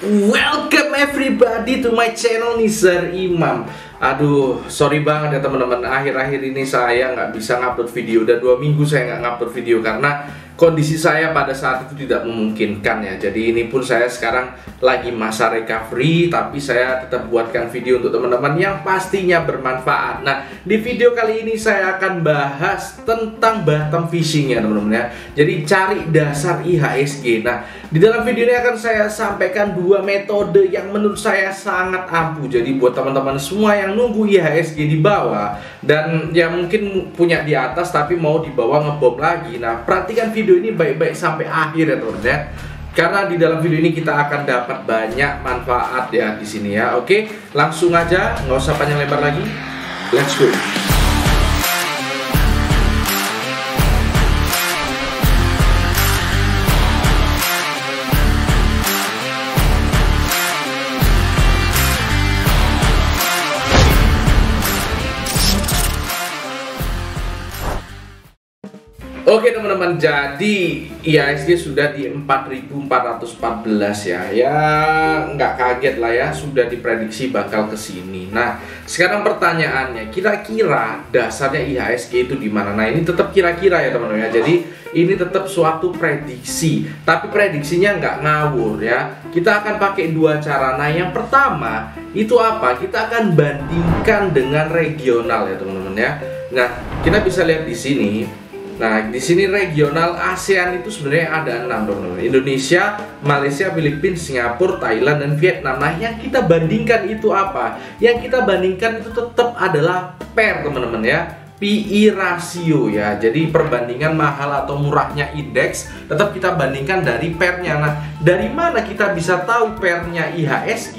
Welcome everybody to my channel Nizar Imam. Aduh, sorry banget ya teman-teman. Akhir-akhir ini saya nggak bisa ngupload video. Udah 2 minggu saya nggak ngupload video karena kondisi saya pada saat itu tidak memungkinkan ya. Jadi ini pun saya sekarang lagi masa recovery, tapi saya tetap buatkan video untuk teman-teman yang pastinya bermanfaat. Nah, di video kali ini saya akan bahas tentang bottom fishing ya teman-teman ya. Jadi cari dasar IHSG. Nah, di dalam video ini akan saya sampaikan 2 metode yang menurut saya sangat ampuh. Jadi buat teman-teman semua yang nunggu IHSG di bawah dan yang mungkin punya di atas tapi mau di bawah ngebom lagi. Nah, perhatikan video ini baik-baik sampai akhir ya teman-teman ya. Karena di dalam video ini kita akan dapat banyak manfaat ya di sini ya. Oke, langsung aja, nggak usah panjang lebar lagi. Let's go. Oke teman-teman, jadi IHSG sudah di 4.414 ya. Ya nggak kaget lah ya, sudah diprediksi bakal kesini. Nah, sekarang pertanyaannya, kira-kira dasarnya IHSG itu di mana? Nah, ini tetap kira-kira ya teman-teman ya. Jadi ini tetap suatu prediksi, tapi prediksinya nggak ngawur ya. Kita akan pakai 2 cara. Nah, yang pertama itu apa? Kita akan bandingkan dengan regional ya teman-teman ya. Nah, kita bisa lihat di sini. Nah, di sini regional ASEAN itu sebenarnya ada 6 teman-teman. Indonesia, Malaysia, Filipina, Singapura, Thailand, dan Vietnam. Nah, yang kita bandingkan itu apa? Yang kita bandingkan itu tetap adalah pair teman-teman ya. PE rasio ya. Jadi perbandingan mahal atau murahnya indeks tetap kita bandingkan dari pairnya. Nah, dari mana kita bisa tahu pairnya IHSG?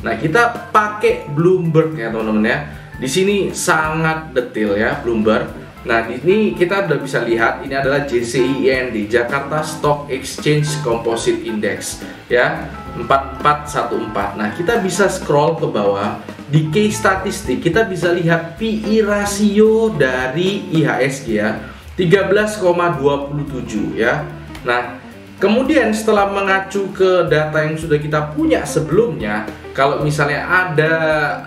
Nah, kita pakai Bloomberg ya teman-teman ya. Di sini sangat detail ya Bloomberg. Nah, ini kita udah bisa lihat ini adalah JCIND, Jakarta Stock Exchange Composite Index ya, 4414. Nah, kita bisa scroll ke bawah di case statistik, kita bisa lihat PE rasio dari IHSG ya, 13,27 ya. Nah, kemudian setelah mengacu ke data yang sudah kita punya sebelumnya, kalau misalnya ada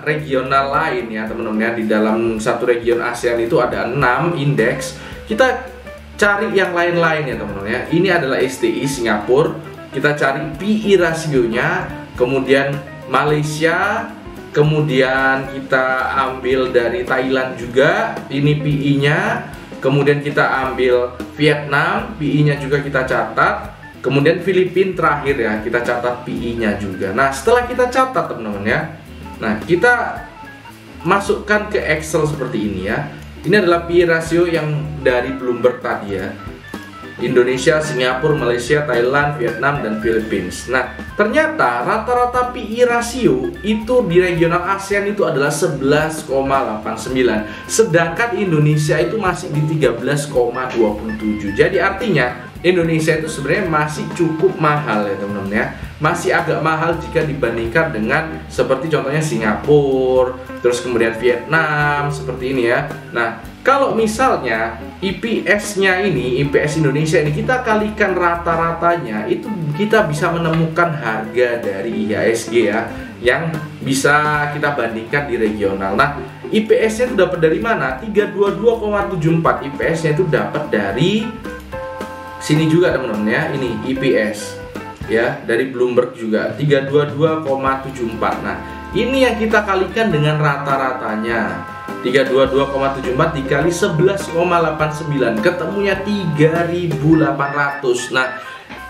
regional lain ya teman-teman ya, di dalam satu region ASEAN itu ada 6 indeks, kita cari yang lain-lain ya teman-teman ya. Ini adalah STI Singapura, kita cari PE rasionya, kemudian Malaysia, kemudian kita ambil dari Thailand juga, ini PE-nya, kemudian kita ambil Vietnam, PE-nya juga kita catat. Kemudian Filipina terakhir ya, kita catat PE-nya juga. Nah, setelah kita catat teman-teman ya, nah kita masukkan ke Excel seperti ini ya. Ini adalah PE rasio yang dari Bloomberg tadi ya. Indonesia, Singapura, Malaysia, Thailand, Vietnam, dan Filipina. Nah, ternyata rata-rata PE rasio itu di regional ASEAN itu adalah 11,89. Sedangkan Indonesia itu masih di 13,27. Jadi artinya Indonesia itu sebenarnya masih cukup mahal ya teman-teman ya. Masih agak mahal jika dibandingkan dengan seperti contohnya Singapura, terus kemudian Vietnam, seperti ini ya. Nah, kalau misalnya IPS-nya ini, IPS Indonesia ini kita kalikan rata-ratanya, itu kita bisa menemukan harga dari IHSG ya, yang bisa kita bandingkan di regional. Nah, IPS-nya itu dapat dari mana? 322,74. IPS-nya itu dapat dari sini juga teman-teman ya, ini IPS ya, dari Bloomberg juga 322,74. Nah, ini yang kita kalikan dengan rata-ratanya, 322,74 dikali 11,89, ketemunya 3.800. Nah,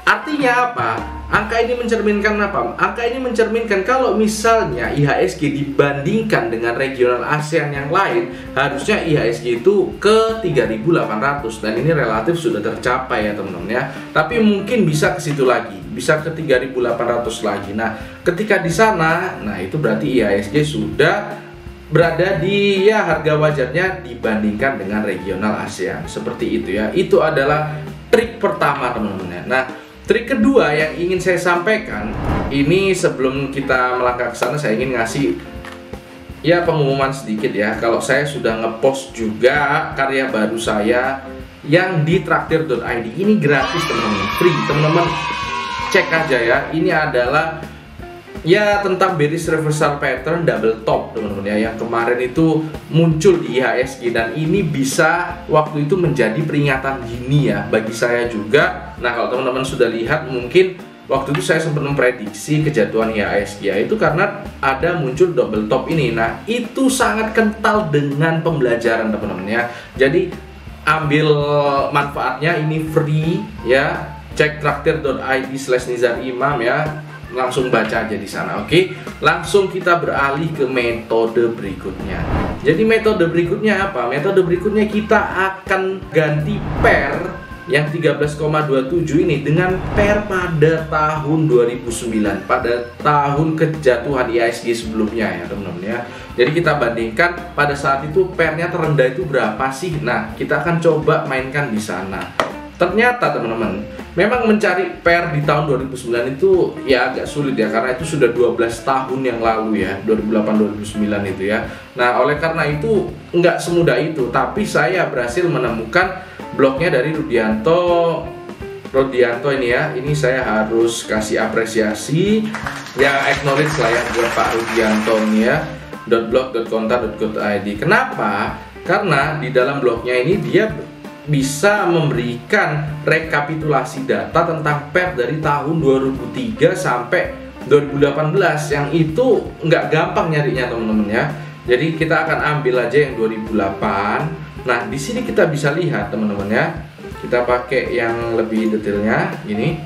artinya apa? Angka ini mencerminkan apa? Angka ini mencerminkan kalau misalnya IHSG dibandingkan dengan regional ASEAN yang lain, harusnya IHSG itu ke 3.800, dan ini relatif sudah tercapai ya teman-teman ya. Tapi mungkin bisa ke situ lagi, bisa ke 3.800 lagi. Nah, ketika di sana, nah itu berarti IHSG sudah berada di ya harga wajarnya dibandingkan dengan regional ASEAN. Seperti itu ya. Itu adalah trik pertama teman-teman ya. Nah, trik kedua yang ingin saya sampaikan, ini sebelum kita melangkah ke sana saya ingin ngasih ya pengumuman sedikit ya. Kalau saya sudah ngepost juga karya baru saya yang di traktir.id, ini gratis teman-teman, free teman-teman, cek aja ya. Ini adalah ya tentang bearish reversal pattern double top teman-teman ya, yang kemarin itu muncul di IHSG, dan ini bisa waktu itu menjadi peringatan dini ya bagi saya juga. Nah, kalau teman-teman sudah lihat, mungkin waktu itu saya sempat memprediksi kejatuhan IHSG ya, itu karena ada muncul double top ini. Nah, itu sangat kental dengan pembelajaran teman-teman ya. Jadi ambil manfaatnya, ini free ya, cek traktir.id/NizarImam ya, langsung baca aja di sana. Oke, langsung kita beralih ke metode berikutnya. Jadi metode berikutnya apa? Metode berikutnya kita akan ganti pair yang 13,27 ini dengan pair pada tahun 2009, pada tahun kejatuhan IHSG sebelumnya ya teman-teman ya. Jadi kita bandingkan pada saat itu pairnya terendah itu berapa sih. Nah, kita akan coba mainkan di sana. Ternyata teman-teman, memang mencari pair di tahun 2009 itu ya agak sulit ya, karena itu sudah 12 tahun yang lalu ya, 2008-2009 itu ya. Nah, oleh karena itu nggak semudah itu, tapi saya berhasil menemukan blognya dari Rudianto ini ya. Ini saya harus kasih apresiasi ya, acknowledge lah ya buat Pak Rudianto ini ya, .blog.konta.co.id. Kenapa? Karena di dalam blognya ini dia bisa memberikan rekapitulasi data tentang pair dari tahun 2003 sampai 2018, yang itu nggak gampang nyarinya teman-teman ya. Jadi kita akan ambil aja yang 2008. Nah, di sini kita bisa lihat teman-teman ya. Kita pakai yang lebih detailnya ini.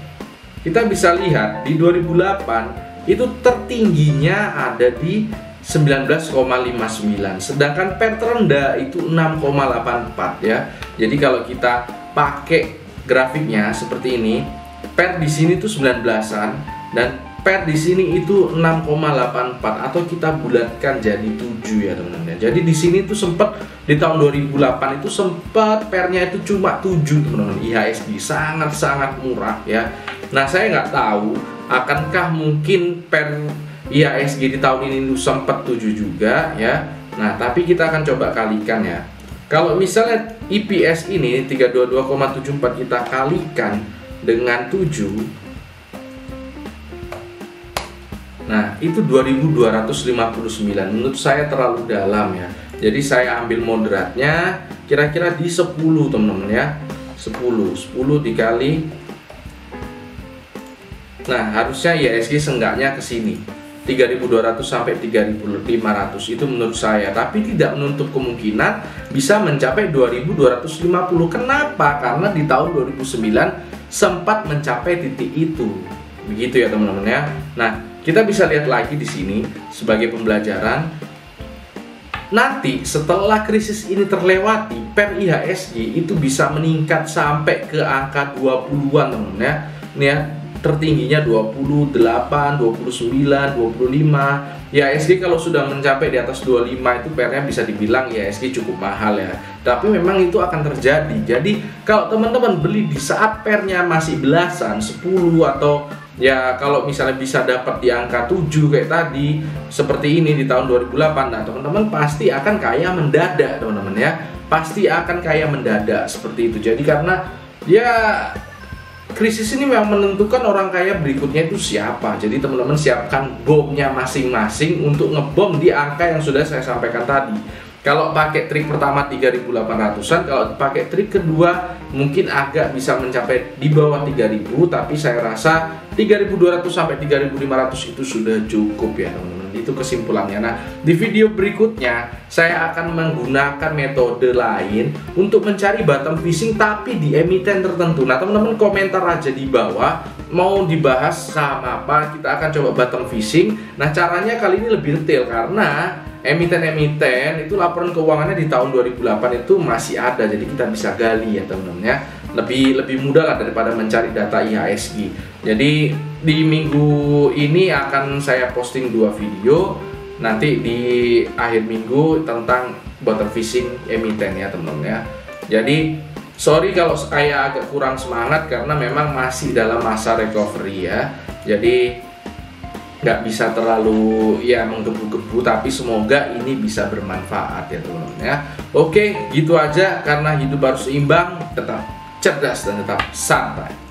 Kita bisa lihat di 2008 itu tertingginya ada di 19,59, sedangkan pair terendah itu 6,84 ya. Jadi kalau kita pakai grafiknya seperti ini, pair di sini tuh 19-an dan pair di sini itu 6,84, atau kita bulatkan jadi 7 ya teman-teman. Jadi di sini tuh sempat di tahun 2008 itu sempat pairnya itu cuma 7 teman-teman. IHSG sangat-sangat murah ya. Nah, saya nggak tahu akankah mungkin pair IHSG di tahun ini sempat 7 juga ya. Nah, tapi kita akan coba kalikan ya. Kalau misalnya EPS ini 322,74 kita kalikan dengan 7, nah itu 2259. Menurut saya terlalu dalam ya. Jadi saya ambil moderatnya kira-kira di 10 teman-teman ya. 10 dikali, nah harusnya IHSG seenggaknya ke sini 3.200 sampai 3.500 itu menurut saya, tapi tidak menutup kemungkinan bisa mencapai 2.250. Kenapa? Karena di tahun 2009 sempat mencapai titik itu. Begitu ya teman-teman ya. Nah, kita bisa lihat lagi di sini sebagai pembelajaran. Nanti setelah krisis ini terlewati, pair IHSG itu bisa meningkat sampai ke angka 20-an teman-teman ya. Ini ya, tertingginya 28, 29, 25. IHSG kalau sudah mencapai di atas 25 itu pairnya bisa dibilang IHSG cukup mahal ya. Tapi memang itu akan terjadi. Jadi kalau teman-teman beli di saat pairnya masih belasan, 10, atau ya kalau misalnya bisa dapat di angka 7 kayak tadi seperti ini di tahun 2008, nah teman-teman pasti akan kaya mendadak teman-teman ya. Pasti akan kaya mendadak seperti itu. Jadi karena ya krisis ini memang menentukan orang kaya berikutnya itu siapa. Jadi teman-teman siapkan bomnya masing-masing untuk ngebom di angka yang sudah saya sampaikan tadi. Kalau pakai trik pertama 3.800-an, kalau pakai trik kedua mungkin agak bisa mencapai di bawah 3.000, tapi saya rasa 3.200 sampai 3.500 itu sudah cukup ya teman-teman. Itu kesimpulannya. Nah, di video berikutnya saya akan menggunakan metode lain untuk mencari bottom fishing tapi di emiten tertentu. Nah, teman-teman komentar aja di bawah mau dibahas saham apa, kita akan coba bottom fishing. Nah, caranya kali ini lebih detail karena emiten-emiten itu laporan keuangannya di tahun 2008 itu masih ada, jadi kita bisa gali ya teman-teman ya. Lebih mudah lah daripada mencari data IHSG. Jadi di minggu ini akan saya posting 2 video nanti di akhir minggu tentang bottom fishing emiten ya teman-teman ya. Jadi sorry kalau saya agak kurang semangat karena memang masih dalam masa recovery ya. Jadi nggak bisa terlalu ya menggebu-gebu, tapi semoga ini bisa bermanfaat ya teman-teman ya. Oke, gitu aja, karena hidup harus seimbang, tetap cerdas dan tetap santai.